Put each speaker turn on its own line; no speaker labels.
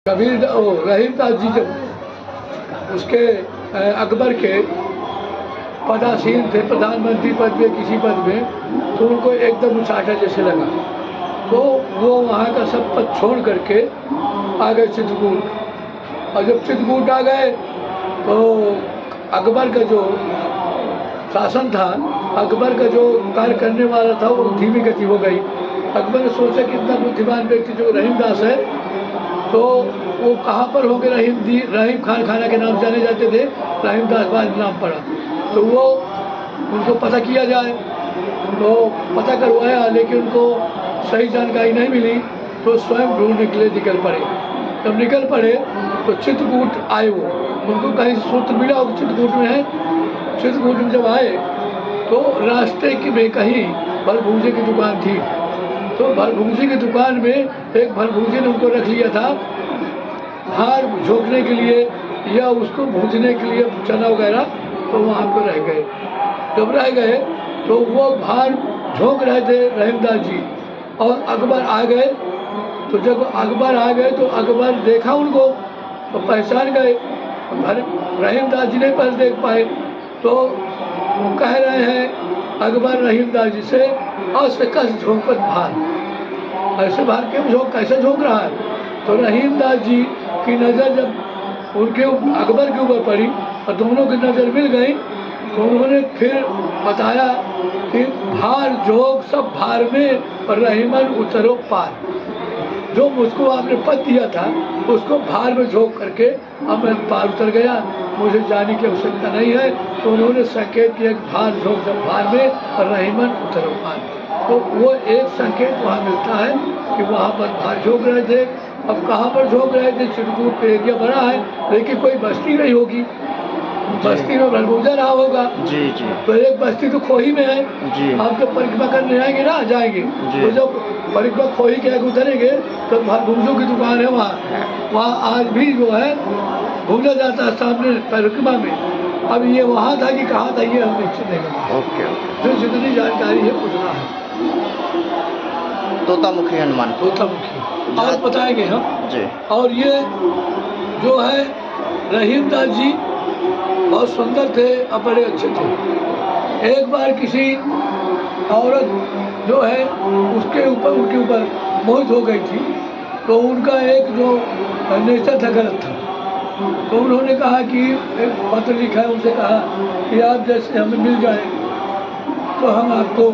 कबीर रहीम दास जी जब उसके अकबर के पदासीन थे, प्रधानमंत्री पद में किसी पद में, तो उनको एकदम उचाटा जैसे लगा, तो वो वहाँ का सब पद छोड़ करके आ गए चित्रकूट। और जब चित्रकूट आ गए तो अकबर का जो शासन था, अकबर का जो कार्य करने वाला था, वो धीमी गति हो गई। अकबर ने सोचा कि इतना बुद्धिमान व्यक्ति जो रहीम दास है, तो वो कहाँ पर होंगे? रहीम खान खाना के नाम से जाने जाते थे, रहीम दास बाद नाम पड़ा। तो वो उनको पता किया जाए, तो पता करवाया, लेकिन उनको सही जानकारी नहीं मिली, तो स्वयं ढूंढने के लिए निकल पड़े। जब निकल पड़े तो चित्रकूट आए। वो उनको कहीं सूत्र मिला हो चित्रकूट में है। चित्रकूट में जब आए तो रास्ते में कहीं भरभूजे की दुकान थी, तो भरभूजे की दुकान में एक भरभूजे ने उनको रख लिया था भार झोंकने के लिए या उसको भूजने के लिए चना वगैरह, तो वहाँ पर रह गए। जब रह गए तो वो भार झोंक रहे थे रहीम दास जी, और अकबर आ गए। तो जब अकबर आ गए तो अकबर देखा उनको तो पहचान गए। रहीम दास जी नहीं पहले देख पाए, तो वो कह रहे हैं अकबर रहीम दास जी से, अस कस झोंकत भार, ऐसे भार क्यों कैसे झोंक रहा है? तो रहीम दास जी की नज़र जब उनके अकबर के ऊपर पड़ी और दोनों की नज़र मिल गई, तो उन्होंने फिर बताया कि भार झोंक सब भार में और रहीमन उतरो पार। जो मुझको आपने पद दिया था उसको भार में झोंक करके अब मैं पार उतर गया, मुझे जाने की आवश्यकता नहीं है। तो उन्होंने संकेत किया कि भार झोंक सब भार में और रहीमन उतरो पार। तो वो एक संकेत वहाँ मिलता है कि वहाँ पर भार झोंक रहे थे। अब कहाँ पर झोंक रहे थे? चित्रकूट पे एरिया बड़ा है, लेकिन कोई बस्ती नहीं होगी, बस्ती में भरभूजा रहा होगा।
जी जी।
तो एक बस्ती तो खोही में है
जी।
आप जब परिक्रमा करने आएंगे ना, जाएंगे, तो जब परिक्रमा खोही के आगे उतरेंगे तो भरभूजों की दुकान है वहाँ आज भी जो है भूजा जाता है सामने परिक्रमा में। अब ये वहाँ था कि कहाँ था ये हम निश्चित नहीं करते।
ओके।
जो जितनी जानकारी है उतना है।
तोतामुखी हनुमान।
तोतामुखी और बताएंगे हम
जी।
और ये जो है रहीम दास जी बहुत सुंदर थे और बड़े अच्छे थे। एक बार किसी औरत जो है उसके ऊपर उनके ऊपर मोहित हो गई थी, तो उनका एक जो नेचर था गलत था। तो उन्होंने कहा कि एक पत्र लिखा है, उनसे कहा कि आप जैसे हमें मिल जाए तो हम आपको